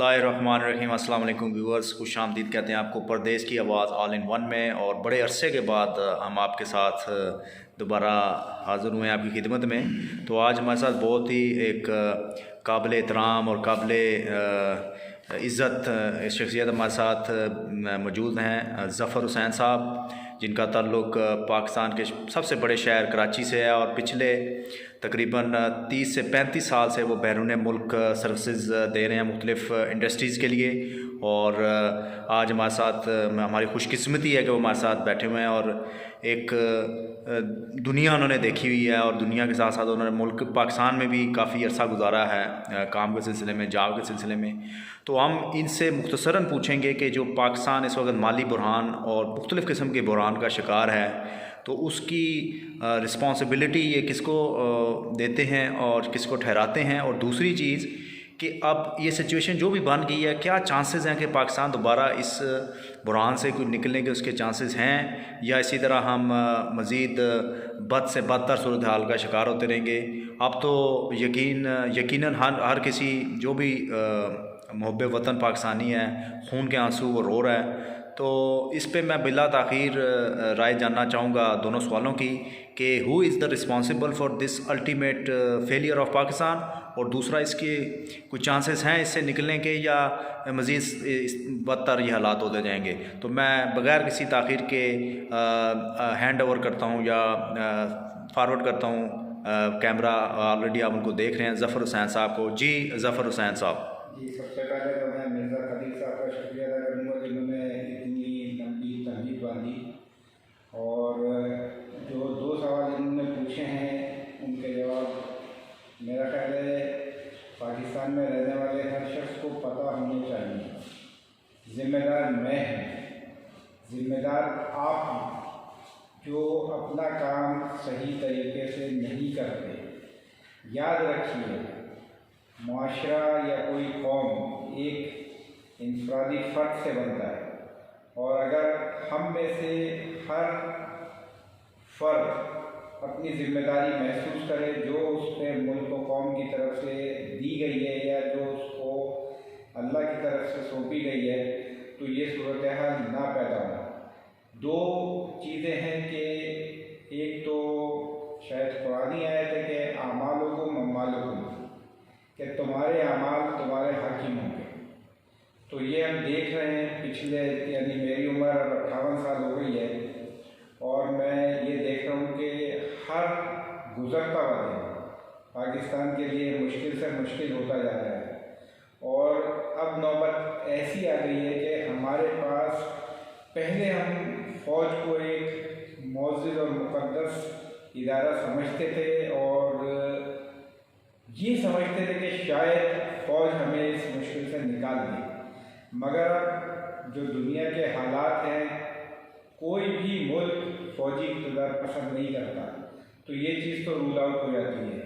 बिस्मिल्लाहिर्रहमानिर्रहीम। अस्सलाम वालेकुम व्यूअर्स, खुश आमदीद कहते हैं आपको परदेश की आवाज़ ऑल इन वन में। और बड़े अरसे के बाद हम आपके साथ दोबारा हाज़िर हुए हैं आपकी खिदमत में। तो आज हमारे साथ बहुत ही एक काबिल एहतराम और काबिल इज़्ज़त शख्सियत हमारे साथ मौजूद हैं, ज़फ़र हुसैन साहब, जिनका ताल्लुक़ पाकिस्तान के सबसे बड़े शहर कराची से है और पिछले तकरीबन 30 से 35 साल से वो बैरून मुल्क सर्विसेज दे रहे हैं मुख्तलिफ़ इंडस्ट्रीज़ के लिए। और आज हमारे साथ हमारी खुशकिस्मती है कि वो हमारे साथ बैठे हुए हैं और एक दुनिया उन्होंने देखी हुई है और दुनिया के साथ साथ उन्होंने मुल्क पाकिस्तान में भी काफ़ी अर्सा गुजारा है काम के सिलसिले में, जॉब के सिलसिले में। तो हम इनसे मुख्तसरन पूछेंगे कि जो पाकिस्तान इस वक्त माली बुरहान और मुख्तलिफ़ किस्म के बुरहान का शिकार है, तो उसकी रिस्पॉन्सिबिलिटी ये किसको देते हैं और किसको ठहराते हैं। और दूसरी चीज़ कि अब ये सिचुएशन जो भी बन गई है, क्या चांसेस हैं कि पाकिस्तान दोबारा इस बुरहान से कुछ निकलने के उसके चांसेस हैं, या इसी तरह हम मज़ीद बद से बदतर सूरत हाल का शिकार होते रहेंगे। अब तो यकीनन हर किसी जो भी मुहब्बे वतन पाकिस्तानी है, खून के आंसू वो रो रहा है। तो इस पे मैं बिला ताख़ीर राय जानना चाहूँगा दोनों सवालों की कि who is the responsible for this ultimate failure of Pakistan, और दूसरा इसके कुछ चांसेस हैं इससे निकलने के, या मज़ीद बदतर ये हालात होते जाएंगे। तो मैं बग़ैर किसी ताख़ीर के हैंड ओवर करता हूँ या फॉरवर्ड करता हूँ कैमरा, ऑलरेडी आप उनको देख रहे हैं, ज़फ़र हुसैन साहब को। जी ज़फ़र हुसैन साहब। जी, सबसे पहले तो मैं मिर्ज़ा खलील साहब का शुक्रिया अदा करूँगा जिन्होंने इतनी लंबी तहरीर बांधी, और जो दो सवाल इन्होंने पूछे हैं उनके जवाब मेरा ख्याल है पाकिस्तान में रहने वाले हर शख्स को पता होने चाहिए। ज़िम्मेदार मैं हूँ, ज़िम्मेदार आप हैं जो अपना काम सही तरीके से नहीं करते। याद रखिए, मुआशरा या कोई कौम एक इंफरादी फ़र्द से बनता है, और अगर हम में से हर फ़र्द अपनी ज़िम्मेदारी महसूस करे जो उसने मुल्क व कौम की तरफ से दी गई है या जो उसको अल्लाह की तरफ से सौंपी गई है, तो ये सूरत हाल ना पैदा हो। दो चीज़ें हैं कि एक तो शायद कुरानी आयत है कि आमालुकुम अम्वालुकुम, कि तुम्हारे अमाल तुम्हारे हाकिम होंगे। तो ये हम देख रहे हैं पिछले, यानी मेरी उम्र 58 साल हो गई है और मैं ये देख रहा हूँ कि हर गुज़रता हुआ दिन पाकिस्तान के लिए मुश्किल से मुश्किल होता जा रहा है। और अब नौबत ऐसी आ गई है कि हमारे पास, पहले हम फ़ौज को एक मौज़ूद और मुक़द्दस इदारा समझते थे और ये समझते थे कि शायद फ़ौज हमें इस मुश्किल से निकाल दे, मगर जो दुनिया के हालात हैं, कोई भी मुल्क फ़ौजी इक़्तिदार पसंद नहीं करता, तो ये चीज़ तो रूल आउट हो जाती है।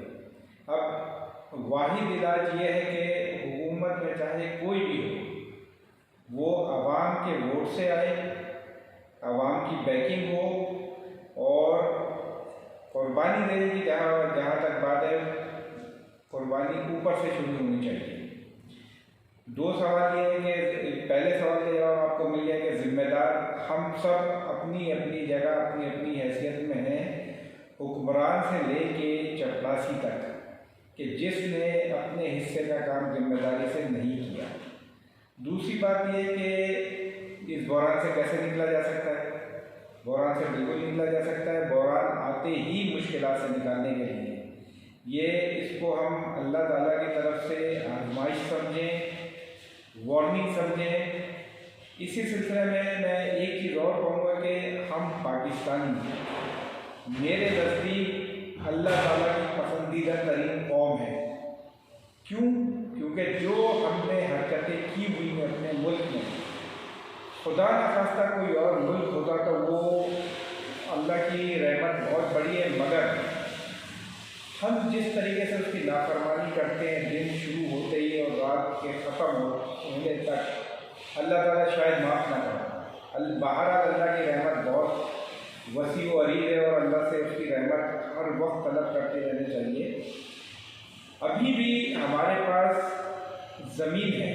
अब वाहिद इलाज ये है कि हुकूमत में चाहे कोई भी हो, वो आवाम के वोट से आए, आवाम की बैकिंग हो और कुर्बानी देने की जहाँ तक बात है, कुर्बानी ऊपर से शुरू होनी चाहिए। दो सवाल ये है कि पहले सवाल का जवाब आपको मिल गया कि ज़िम्मेदार हम सब अपनी अपनी जगह, अपनी अपनी हैसियत में हैं, हुक्मरान से लेके चपरासी तक, कि जिसने अपने हिस्से का काम जिम्मेदारी से नहीं किया। दूसरी बात यह कि इस बहरान से कैसे निकला जा सकता है। बहरान से बिल्कुल निकला जा सकता है। बहरान आते ही मुश्किलात से निकालने के लिए ये इसको हम अल्लाह ताला की तरफ से आजमाइश समझें, वार्निंग समझें। इसी सिलसिले में मैं एक चीज़ और कहूँगा कि हम पाकिस्तानी, मेरे नज़दीक अल्लाह ताला की पसंदीदा तरीन कौम है। क्यों? क्योंकि जो हमने हरकतें की हुई हैं अपने मुल्क में, खुदा न खास्ता कोई और मुल्क होता तो वो अल्लाह की रहमत बहुत बड़ी है, मगर हम जिस तरीके से उसकी नाफरमानी करते हैं, दिन शुरू होते ही और रात के ख़त्म होने तक, अल्लाह ताला शायद माफ़ ना करे। बहरहाल अल्लाह की रहमत बहुत वसी व अरीज़ है और अल्लाह से उसकी रहमत हर वक्त तलब करते रहने चाहिए। अभी भी हमारे पास ज़मीन है,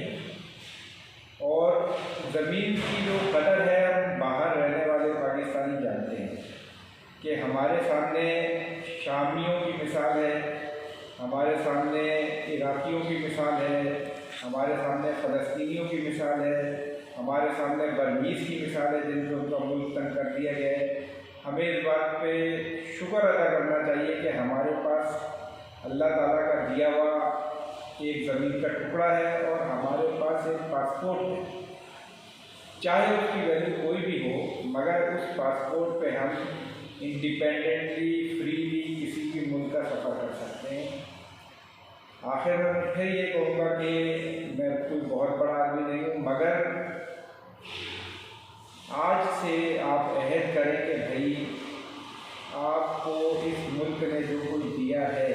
और ज़मीन की जो कदर है हम बाहर रहने वाले पाकिस्तानी जानते हैं कि हमारे सामने शामियों की मिसाल है, हमारे सामने इराकियों की मिसाल है, हमारे सामने फ़लस्तीनियों की मिसाल है, हमारे सामने बर्मीज़ की मिसाल है जिनको उनका मुल्क तंग कर दिया गया है। हमें इस बात पे शुक्र अदा करना चाहिए कि हमारे पास अल्लाह ताला का दिया हुआ एक ज़मीन का टुकड़ा है और हमारे पास एक पासपोर्ट है। चाहे उसकी वैल्यू कोई भी हो, मगर उस पासपोर्ट पे हम इंडिपेंडेंटली फ्रीली किसी भी मुल्क का सफ़र कर सकते हैं। आखिर में फिर ये कहूँगा कि मैं कोई बहुत बड़ा आदमी नहीं हूँ, मगर आज से आप अहद करें कि भाई आपको इस मुल्क ने जो कुछ दिया है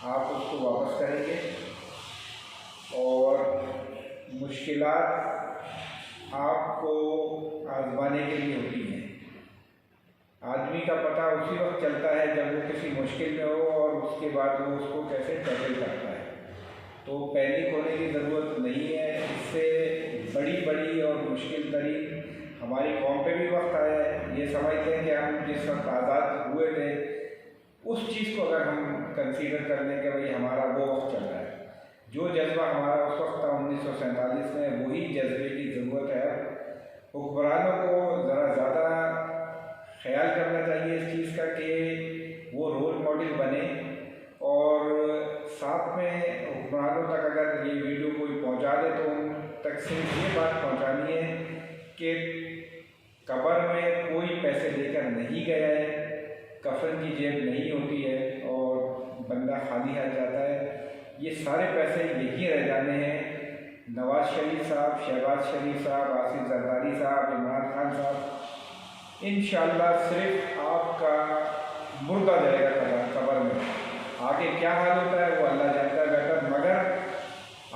आप उसको वापस करेंगे और मुश्किलात आपको आजमाने के लिए होती हैं। आदमी का पता उसी वक्त चलता है जब वो किसी मुश्किल में हो और उसके बाद वो उसको कैसे टैकल करता है। तो पैनिक होने की ज़रूरत नहीं है। इससे बड़ी और मुश्किल तरीन हमारी कौम पे भी वक्त आया है। ये समझते हैं कि हम जिस वक्त आज़ाद हुए थे उस चीज़ को अगर हम कंसीडर कर लें कि भाई हमारा वो वक्त चल रहा है, जो जज्बा हमारा उस वक्त था 1947 में, वही जज्बे की ज़रूरत है। हुक्मरानों को ज़रा ज़्यादा ख्याल करना चाहिए इस चीज़ का कि वो रोल मॉडल बने और साथ में हुक्मरानों तक अगर ये वीडियो कोई पहुंचा दे तो उन तक सिर्फ ये बात पहुंचानी है कि कब्र में कोई पैसे लेकर नहीं गया है, कफन की जेब नहीं होती है और बंदा खाली हाथ जाता है। ये सारे पैसे यही रह जाने हैं। नवाज शरीफ साहब, शहबाज शरीफ साहब, आसिफ जरदारी साहब, इमरान खान साहब, इंशाअल्लाह सिर्फ आपका मुर्दा जाएगा कब्र में। आगे क्या हाल होता है वो अल्लाह जानता है बेहतर, मगर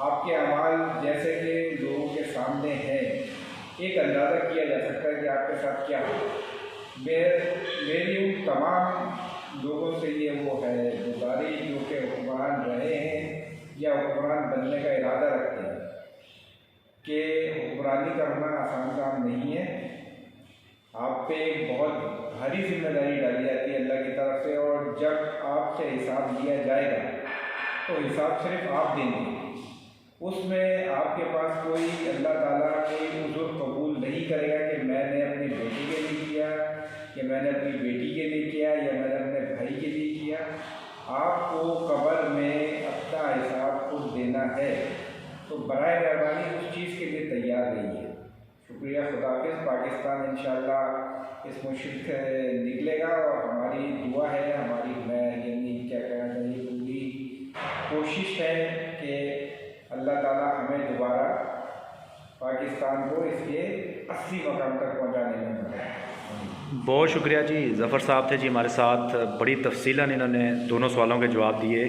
आपके अमाल जैसे कि लोगों के सामने हैं, एक अंदाज़ा किया जा सकता है कि आपके साथ क्या हो। मेरी उन तमाम लोगों से ये वो है गुजारिश जो कि हुक्मरान रहे हैं या हुक्मरान बनने का इरादा रखते हैं कि हुक्मरानी करना आसान काम नहीं है। आप पे एक बहुत भारी जिम्मेदारी डाली जाती है अल्लाह की तरफ से और जब आपसे हिसाब लिया जाएगा तो हिसाब सिर्फ आप देंगे। उसमें आपके पास कोई अल्लाह ताला कोई उज़्र कबूल नहीं करेगा कि मैंने अपनी बेटी के लिए किया या मैंने अपनी बेटी के लिए किया या मैंने अपने भाई के लिए किया। आपको कब्र में अपना हिसाब खुद देना है, तो बराए मेहरबानी उस चीज़ के लिए तैयार रहिए। शुक्रिया, खुदाफिज़। पाकिस्तान इंशाअल्लाह इस मुश्किल से निकलेगा और हमारी दुआ है, हमारी क्या कहना चाहिए, पूरी कोशिश है कि अल्लाह ताला हमें दोबारा पाकिस्तान को इसके 80 मकाम तक पहुंचाने में मदद करे। बहुत शुक्रिया जी। ज़फ़र साहब थे जी हमारे साथ, बड़ी तफसीलन इन्होंने दोनों सवालों के जवाब दिए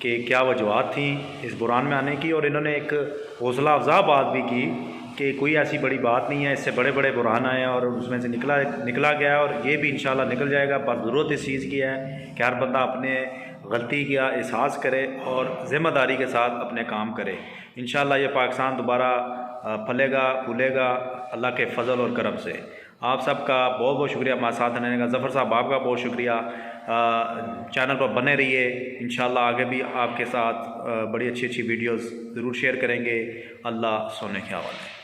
कि क्या वजूहत थी इस बुरान में आने की, और इन्होंने एक हौसला अफजा बात भी की कि कोई ऐसी बड़ी बात नहीं है, इससे बड़े बड़े बुरान आए और उसमें से निकला गया और ये भी इंशाल्लाह निकल जाएगा। पर ज़रूरत इस चीज़ की है कि हर बंदा अपने गलती का एहसास करे और ज़िम्मेदारी के साथ अपने काम करे। इंशाल्लाह ये पाकिस्तान दोबारा फलेगा फूलेगा अल्लाह के फ़ज़ल और करम से। आप सबका बहुत बहुत शुक्रिया हमारे साथ रहने का। ज़फ़र साहब आपका बहुत शुक्रिया। चैनल पर बने रहिए, इंशाल्लाह आगे भी आपके साथ बड़ी अच्छी वीडियोज़ ज़रूर शेयर करेंगे। अल्लाह सोने के हवाले।